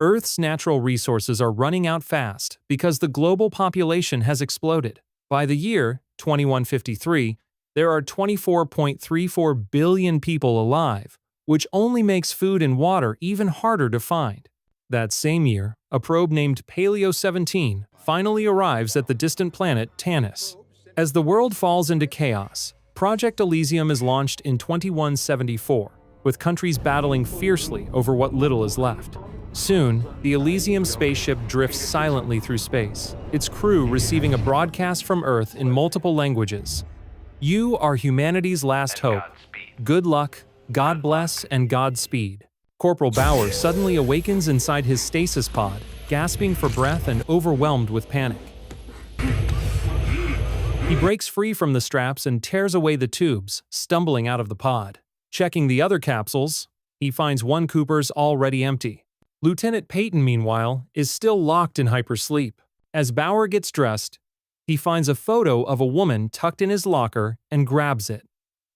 Earth's natural resources are running out fast because the global population has exploded. By the year 2153, there are 24.34 billion people alive, which only makes food and water even harder to find. That same year, a probe named Paleo-17 finally arrives at the distant planet Tannis. As the world falls into chaos, Project Elysium is launched in 2174, with countries battling fiercely over what little is left. Soon, the Elysium spaceship drifts silently through space, its crew receiving a broadcast from Earth in multiple languages. You are humanity's last hope. Good luck, God bless, and Godspeed. Corporal Bauer suddenly awakens inside his stasis pod, gasping for breath and overwhelmed with panic. He breaks free from the straps and tears away the tubes, stumbling out of the pod. Checking the other capsules, he finds one Cooper's already empty. Lieutenant Peyton, meanwhile, is still locked in hypersleep. As Bauer gets dressed, he finds a photo of a woman tucked in his locker and grabs it.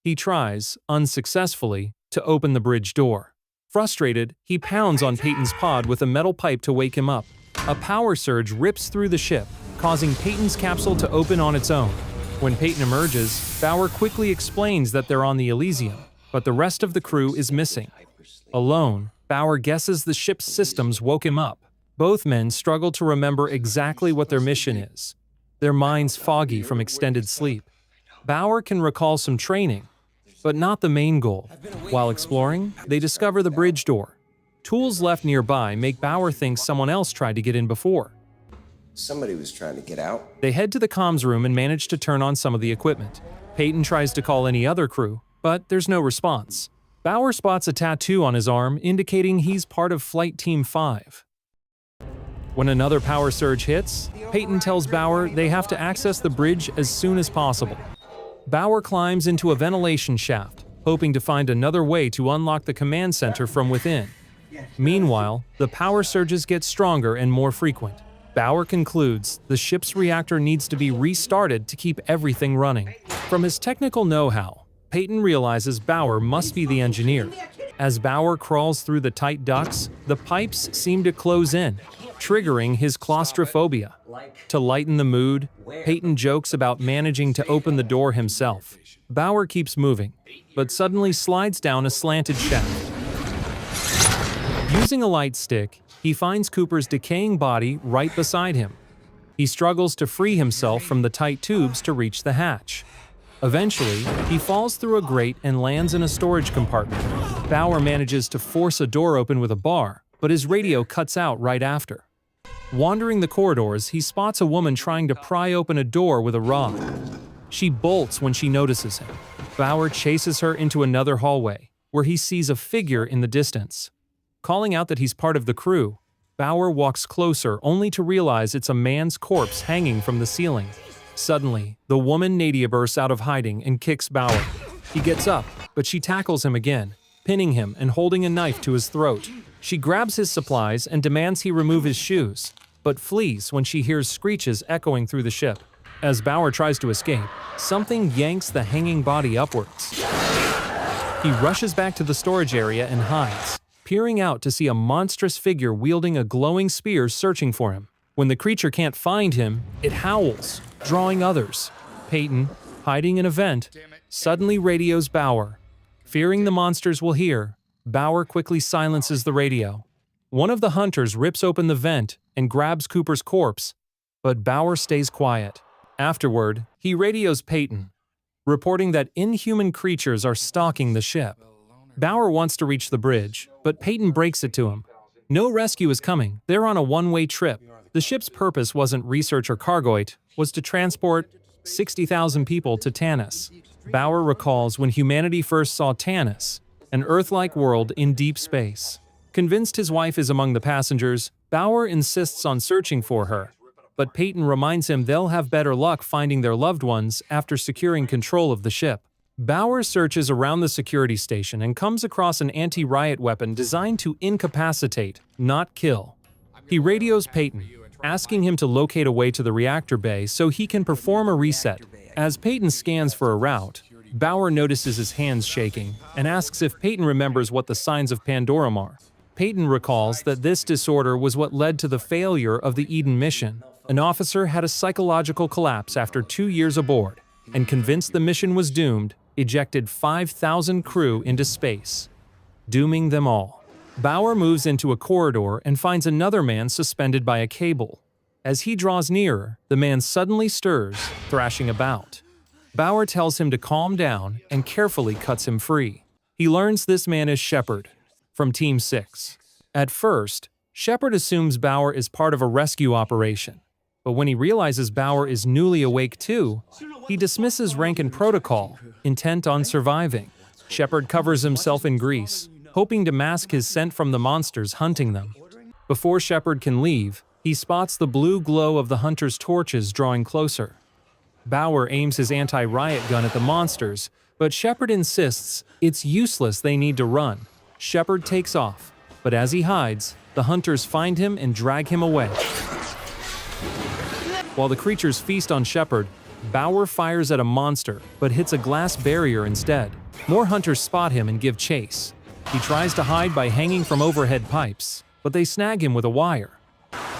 He tries, unsuccessfully, to open the bridge door. Frustrated, he pounds on Peyton's pod with a metal pipe to wake him up. A power surge rips through the ship, causing Peyton's capsule to open on its own. When Peyton emerges, Bauer quickly explains that they're on the Elysium, but the rest of the crew is missing. Alone, Bauer guesses the ship's systems woke him up. Both men struggle to remember exactly what their mission is, their minds foggy from extended sleep. Bauer can recall some training, but not the main goal. While exploring, they discover the bridge door. Tools left nearby make Bauer think someone else tried to get in before. Somebody was trying to get out. They head to the comms room and manage to turn on some of the equipment. Peyton tries to call any other crew, but there's no response. Bauer spots a tattoo on his arm indicating he's part of Flight Team 5. When another power surge hits, Peyton tells Bauer they have to access the bridge as soon as possible. Bauer climbs into a ventilation shaft, hoping to find another way to unlock the command center from within. Meanwhile, the power surges get stronger and more frequent. Bauer concludes the ship's reactor needs to be restarted to keep everything running. From his technical know-how, Peyton realizes Bauer must be the engineer. As Bauer crawls through the tight ducts, the pipes seem to close in, triggering his claustrophobia. To lighten the mood, Peyton jokes about managing to open the door himself. Bauer keeps moving, but suddenly slides down a slanted shaft. Using a light stick, he finds Cooper's decaying body right beside him. He struggles to free himself from the tight tubes to reach the hatch. Eventually, he falls through a grate and lands in a storage compartment. Bauer manages to force a door open with a bar, but his radio cuts out right after. Wandering the corridors, he spots a woman trying to pry open a door with a rod. She bolts when she notices him. Bauer chases her into another hallway, where he sees a figure in the distance. Calling out that he's part of the crew, Bauer walks closer only to realize it's a man's corpse hanging from the ceiling. Suddenly, the woman Nadia bursts out of hiding and kicks Bauer. He gets up, but she tackles him again, pinning him and holding a knife to his throat. She grabs his supplies and demands he remove his shoes, but flees when she hears screeches echoing through the ship. As Bauer tries to escape, something yanks the hanging body upwards. He rushes back to the storage area and hides, peering out to see a monstrous figure wielding a glowing spear searching for him. When the creature can't find him, it howls, drawing others. Peyton, hiding in a vent, suddenly radios Bauer. Fearing the monsters will hear, Bauer quickly silences the radio. One of the hunters rips open the vent and grabs Cooper's corpse, but Bauer stays quiet. Afterward, he radios Peyton, reporting that inhuman creatures are stalking the ship. Bauer wants to reach the bridge, but Peyton breaks it to him. No rescue is coming. They're on a one-way trip. The ship's purpose wasn't research or cargo, it was to transport 60,000 people to Tannis. Bauer recalls when humanity first saw Tannis, an Earth-like world in deep space. Convinced his wife is among the passengers, Bauer insists on searching for her, but Peyton reminds him they'll have better luck finding their loved ones after securing control of the ship. Bauer searches around the security station and comes across an anti-riot weapon designed to incapacitate, not kill. He radios Peyton, asking him to locate a way to the reactor bay so he can perform a reset. As Peyton scans for a route, Bauer notices his hands shaking and asks if Peyton remembers what the signs of Pandora are. Peyton recalls that this disorder was what led to the failure of the Eden mission. An officer had a psychological collapse after 2 years aboard, and convinced the mission was doomed, ejected 5,000 crew into space, dooming them all. Bauer moves into a corridor and finds another man suspended by a cable. As he draws nearer, the man suddenly stirs, thrashing about. Bauer tells him to calm down and carefully cuts him free. He learns this man is Shepard, from Team 6. At first, Shepard assumes Bauer is part of a rescue operation, but when he realizes Bauer is newly awake too, he dismisses rank and protocol, intent on surviving. Shepard covers himself in grease, hoping to mask his scent from the monsters hunting them. Before Shepard can leave, he spots the blue glow of the hunters' torches drawing closer. Bauer aims his anti-riot gun at the monsters, but Shepard insists it's useless, they need to run. Shepard takes off, but as he hides, the hunters find him and drag him away. While the creatures feast on Shepard, Bauer fires at a monster, but hits a glass barrier instead. More hunters spot him and give chase. He tries to hide by hanging from overhead pipes, but they snag him with a wire.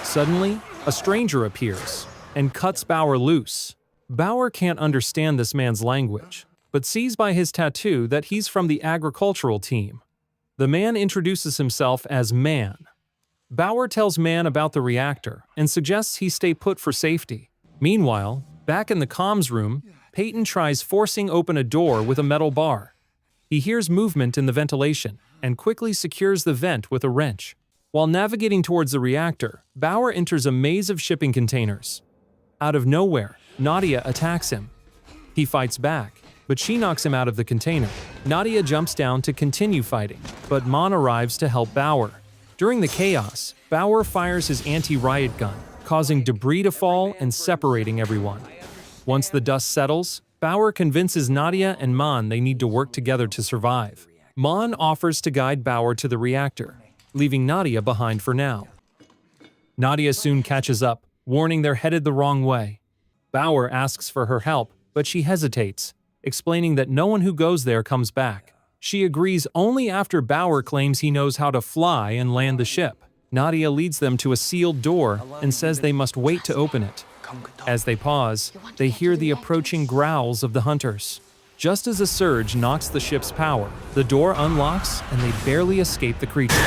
Suddenly, a stranger appears and cuts Bauer loose. Bauer can't understand this man's language, but sees by his tattoo that he's from the agricultural team. The man introduces himself as Man. Bauer tells Man about the reactor and suggests he stay put for safety. Meanwhile, back in the comms room, Peyton tries forcing open a door with a metal bar. He hears movement in the ventilation and quickly secures the vent with a wrench. While navigating towards the reactor, Bauer enters a maze of shipping containers. Out of nowhere, Nadia attacks him. He fights back, but she knocks him out of the container. Nadia jumps down to continue fighting, but Mon arrives to help Bauer. During the chaos, Bauer fires his anti-riot gun, causing debris to fall and separating everyone. Once the dust settles, Bauer convinces Nadia and Mon they need to work together to survive. Mon offers to guide Bauer to the reactor, leaving Nadia behind for now. Nadia soon catches up, warning they're headed the wrong way. Bauer asks for her help, but she hesitates, explaining that no one who goes there comes back. She agrees only after Bauer claims he knows how to fly and land the ship. Nadia leads them to a sealed door and says they must wait to open it. As they pause, they hear the approaching growls of the hunters. Just as a surge knocks the ship's power, the door unlocks and they barely escape the creatures.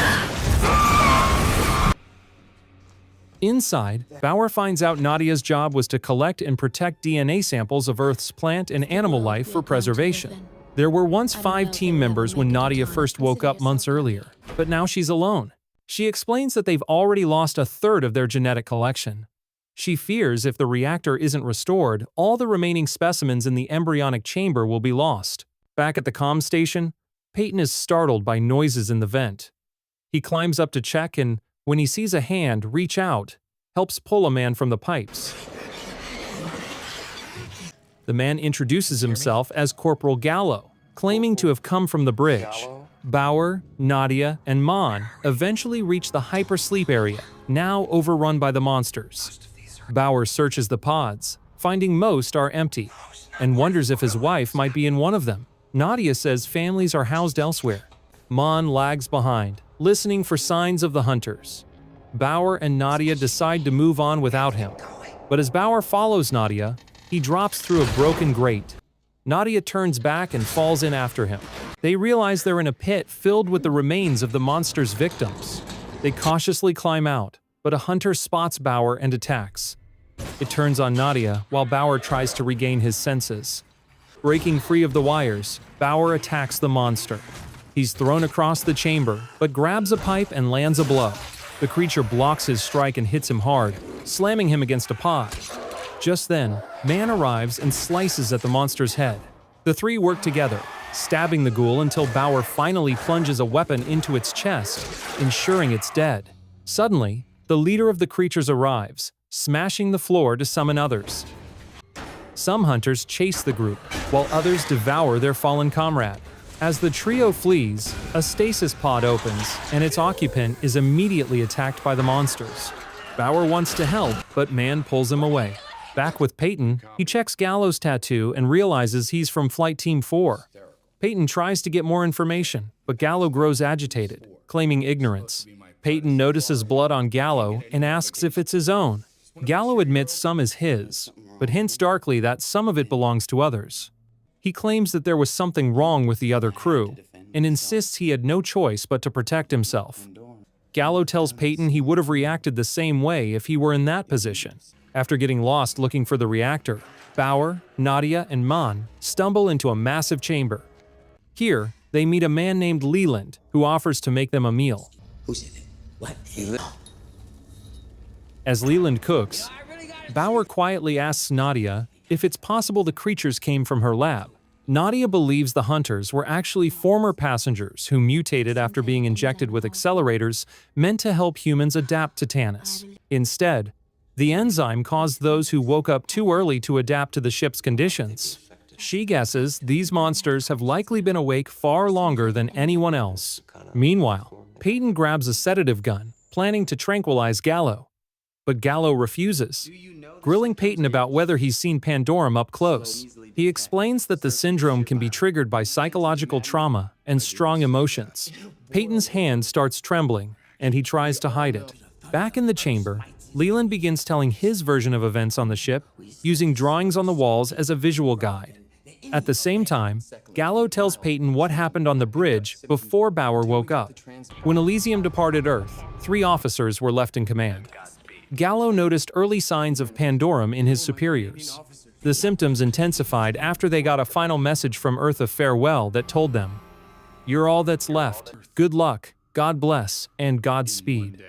Inside, Bauer finds out Nadia's job was to collect and protect DNA samples of Earth's plant and animal life for preservation. There were once 5 team members when Nadia first woke up months earlier, but now she's alone. She explains that they've already lost a third of their genetic collection. She fears if the reactor isn't restored, all the remaining specimens in the embryonic chamber will be lost. Back at the comm station, Peyton is startled by noises in the vent. He climbs up to check and, when he sees a hand reach out, helps pull a man from the pipes. The man introduces himself as Corporal Gallow, claiming to have come from the bridge. Bauer, Nadia, and Mon eventually reach the hypersleep area, now overrun by the monsters. Bauer searches the pods, finding most are empty, and wonders if his wife might be in one of them. Nadia says families are housed elsewhere. Mon lags behind, listening for signs of the hunters. Bauer and Nadia decide to move on without him, but as Bauer follows Nadia, he drops through a broken grate. Nadia turns back and falls in after him. They realize they're in a pit filled with the remains of the monster's victims. They cautiously climb out, but a hunter spots Bauer and attacks. It turns on Nadia while Bauer tries to regain his senses. Breaking free of the wires, Bauer attacks the monster. He's thrown across the chamber, but grabs a pipe and lands a blow. The creature blocks his strike and hits him hard, slamming him against a pod. Just then, Man arrives and slices at the monster's head. The three work together, stabbing the ghoul until Bauer finally plunges a weapon into its chest, ensuring it's dead. Suddenly, the leader of the creatures arrives, smashing the floor to summon others. Some hunters chase the group, while others devour their fallen comrade. As the trio flees, a stasis pod opens, and its occupant is immediately attacked by the monsters. Bauer wants to help, but Man pulls him away. Back with Peyton, he checks Gallow's tattoo and realizes he's from Flight Team 4. Peyton tries to get more information, but Gallow grows agitated, claiming ignorance. Peyton notices blood on Gallow and asks if it's his own. Gallow admits some is his, but hints darkly that some of it belongs to others. He claims that there was something wrong with the other crew, and insists he had no choice but to protect himself. Gallow tells Peyton he would have reacted the same way if he were in that position. After getting lost looking for the reactor, Bauer, Nadia, and Mon stumble into a massive chamber. Here, they meet a man named Leland, who offers to make them a meal. Who said it? What? As Leland cooks, Bauer quietly asks Nadia if it's possible the creatures came from her lab. Nadia believes the hunters were actually former passengers who mutated after being injected with accelerators meant to help humans adapt to Tannis. Instead, the enzyme caused those who woke up too early to adapt to the ship's conditions. She guesses these monsters have likely been awake far longer than anyone else. Meanwhile, Peyton grabs a sedative gun, planning to tranquilize Gallow. But Gallow refuses, grilling Peyton about whether he's seen Pandora up close. He explains that the syndrome can be triggered by psychological trauma and strong emotions. Peyton's hand starts trembling, and he tries to hide it. Back in the chamber, Leland begins telling his version of events on the ship, using drawings on the walls as a visual guide. At the same time, Gallow tells Peyton what happened on the bridge before Bauer woke up. When Elysium departed Earth, 3 officers were left in command. Gallow noticed early signs of Pandorum in his superiors. The symptoms intensified after they got a final message from Earth of farewell that told them, "You're all that's left. Good luck, God bless, and Godspeed."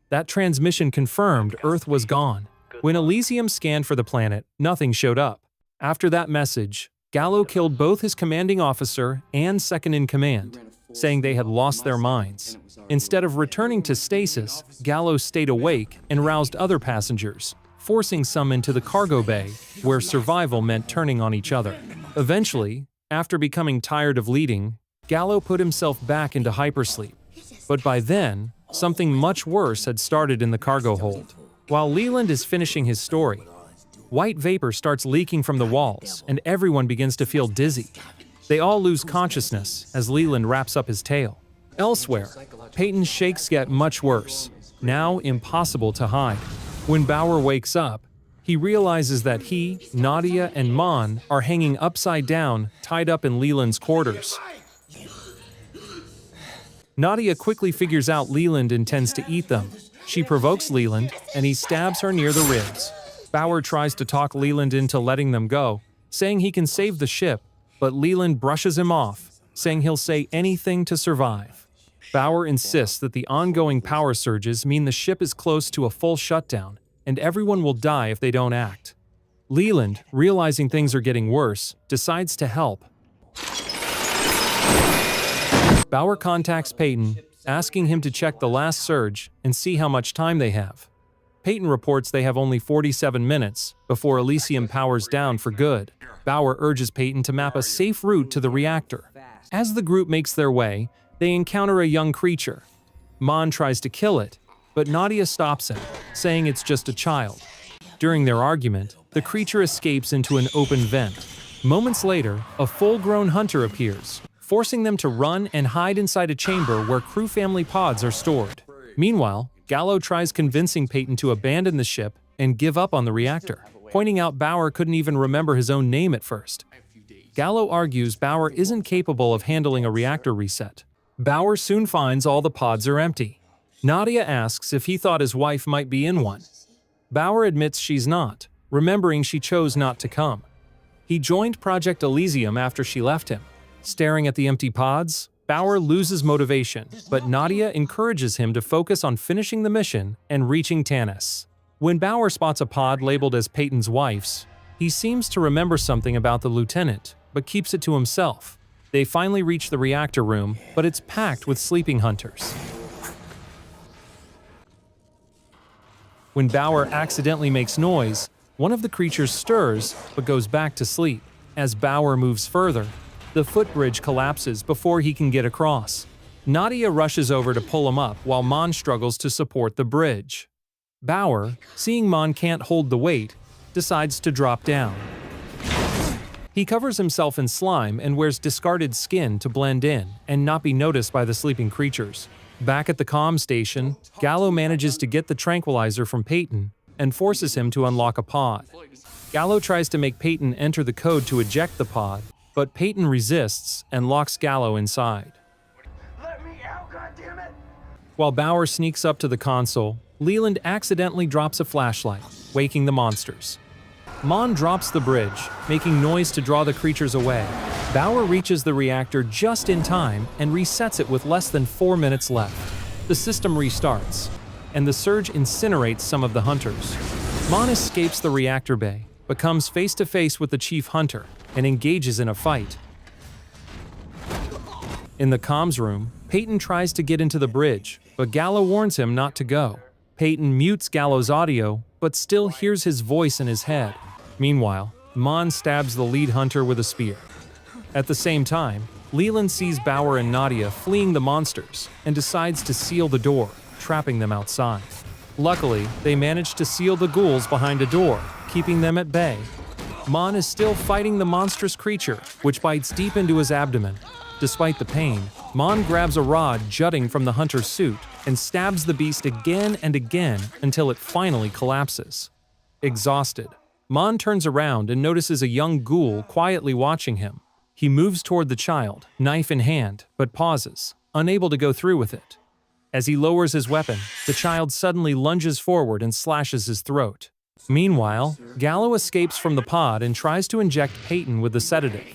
That transmission confirmed Earth was gone. When Elysium scanned for the planet, nothing showed up. After that message, Gallow killed both his commanding officer and second-in-command, saying they had lost their minds. Instead of returning to stasis, Gallow stayed awake and roused other passengers, forcing some into the cargo bay, where survival meant turning on each other. Eventually, after becoming tired of leading, Gallow put himself back into hypersleep. But by then, something much worse had started in the cargo hold. While Leland is finishing his story, white vapor starts leaking from the walls, and everyone begins to feel dizzy. They all lose consciousness as Leland wraps up his tale. Elsewhere, Peyton's shakes get much worse, now impossible to hide. When Bauer wakes up, he realizes that he, Nadia, and Mon are hanging upside down, tied up in Leland's quarters. Nadia quickly figures out Leland intends to eat them. She provokes Leland, and he stabs her near the ribs. Bauer tries to talk Leland into letting them go, saying he can save the ship, but Leland brushes him off, saying he'll say anything to survive. Bauer insists that the ongoing power surges mean the ship is close to a full shutdown, and everyone will die if they don't act. Leland, realizing things are getting worse, decides to help. Bauer contacts Peyton, asking him to check the last surge and see how much time they have. Peyton reports they have only 47 minutes before Elysium powers down for good. Bauer urges Peyton to map a safe route to the reactor. As the group makes their way, they encounter a young creature. Mon tries to kill it, but Nadia stops him, saying it's just a child. During their argument, the creature escapes into an open vent. Moments later, a full-grown hunter appears, forcing them to run and hide inside a chamber where crew family pods are stored. Meanwhile, Gallow tries convincing Peyton to abandon the ship and give up on the reactor, pointing out Bauer couldn't even remember his own name at first. Gallow argues Bauer isn't capable of handling a reactor reset. Bauer soon finds all the pods are empty. Nadia asks if he thought his wife might be in one. Bauer admits she's not, remembering she chose not to come. He joined Project Elysium after she left him. Staring at the empty pods, Bauer loses motivation, but Nadia encourages him to focus on finishing the mission and reaching Tannis. When Bauer spots a pod labeled as Peyton's wife's, he seems to remember something about the lieutenant, but keeps it to himself. They finally reach the reactor room, but it's packed with sleeping hunters. When Bauer accidentally makes noise, one of the creatures stirs but goes back to sleep. As Bauer moves further, the footbridge collapses before he can get across. Nadia rushes over to pull him up while Mon struggles to support the bridge. Bauer, seeing Mon can't hold the weight, decides to drop down. He covers himself in slime and wears discarded skin to blend in and not be noticed by the sleeping creatures. Back at the comm station, Gallow manages to get the tranquilizer from Peyton and forces him to unlock a pod. Gallow tries to make Peyton enter the code to eject the pod, but Peyton resists and locks Gallow inside. Let me out, goddammit! While Bauer sneaks up to the console, Leland accidentally drops a flashlight, waking the monsters. Mon drops the bridge, making noise to draw the creatures away. Bauer reaches the reactor just in time and resets it with less than 4 minutes left. The system restarts, and the surge incinerates some of the hunters. Mon escapes the reactor bay, but comes face to face with the chief hunter and engages in a fight. In the comms room, Peyton tries to get into the bridge, but Gallow warns him not to go. Peyton mutes Gallow's audio, but still hears his voice in his head. Meanwhile, Mon stabs the lead hunter with a spear. At the same time, Leland sees Bauer and Nadia fleeing the monsters and decides to seal the door, trapping them outside. Luckily, they manage to seal the ghouls behind a door, keeping them at bay. Mon is still fighting the monstrous creature, which bites deep into his abdomen. Despite the pain, Mon grabs a rod jutting from the hunter's suit and stabs the beast again and again until it finally collapses. Exhausted, Mon turns around and notices a young ghoul quietly watching him. He moves toward the child, knife in hand, but pauses, unable to go through with it. As he lowers his weapon, the child suddenly lunges forward and slashes his throat. Meanwhile, Gallow escapes from the pod and tries to inject Peyton with the sedative.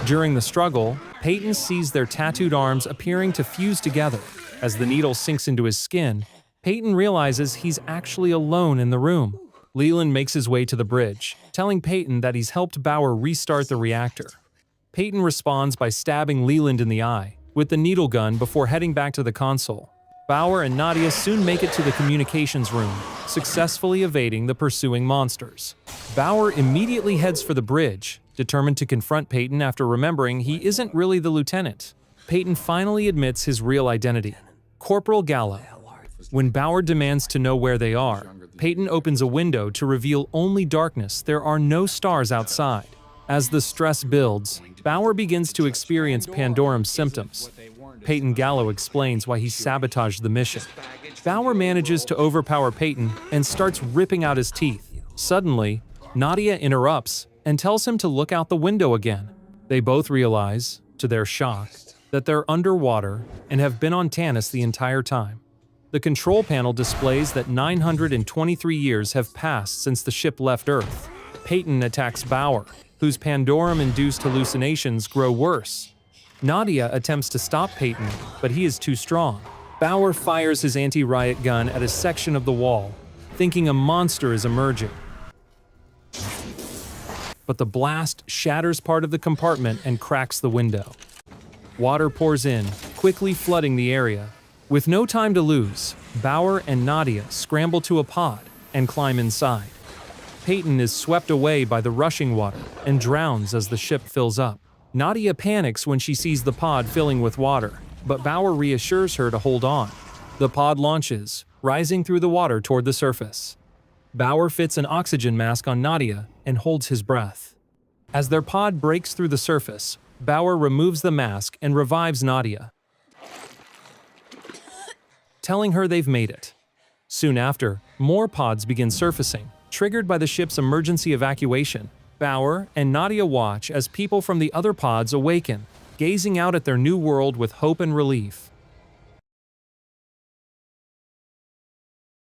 During the struggle, Peyton sees their tattooed arms appearing to fuse together. As the needle sinks into his skin, Peyton realizes he's actually alone in the room. Leland makes his way to the bridge, telling Peyton that he's helped Bauer restart the reactor. Peyton responds by stabbing Leland in the eye with the needle gun before heading back to the console. Bauer and Nadia soon make it to the communications room, successfully evading the pursuing monsters. Bauer immediately heads for the bridge, determined to confront Peyton after remembering he isn't really the lieutenant. Peyton finally admits his real identity, Corporal Gallow. When Bauer demands to know where they are, Peyton opens a window to reveal only darkness. There are no stars outside. As the stress builds, Bauer begins to experience Pandora's symptoms. Peyton Gallow explains why he sabotaged the mission. Bauer manages to overpower Peyton and starts ripping out his teeth. Suddenly, Nadia interrupts and tells him to look out the window again. They both realize, to their shock, that they're underwater and have been on Tannis the entire time. The control panel displays that 923 years have passed since the ship left Earth. Peyton attacks Bauer, whose Pandorum-induced hallucinations grow worse. Nadia attempts to stop Peyton, but he is too strong. Bauer fires his anti-riot gun at a section of the wall, thinking a monster is emerging. But the blast shatters part of the compartment and cracks the window. Water pours in, quickly flooding the area. With no time to lose, Bauer and Nadia scramble to a pod and climb inside. Peyton is swept away by the rushing water and drowns as the ship fills up. Nadia panics when she sees the pod filling with water, but Bauer reassures her to hold on. The pod launches, rising through the water toward the surface. Bauer fits an oxygen mask on Nadia and holds his breath. As their pod breaks through the surface, Bauer removes the mask and revives Nadia, telling her they've made it. Soon after, more pods begin surfacing, triggered by the ship's emergency evacuation. Bauer and Nadia watch as people from the other pods awaken, gazing out at their new world with hope and relief.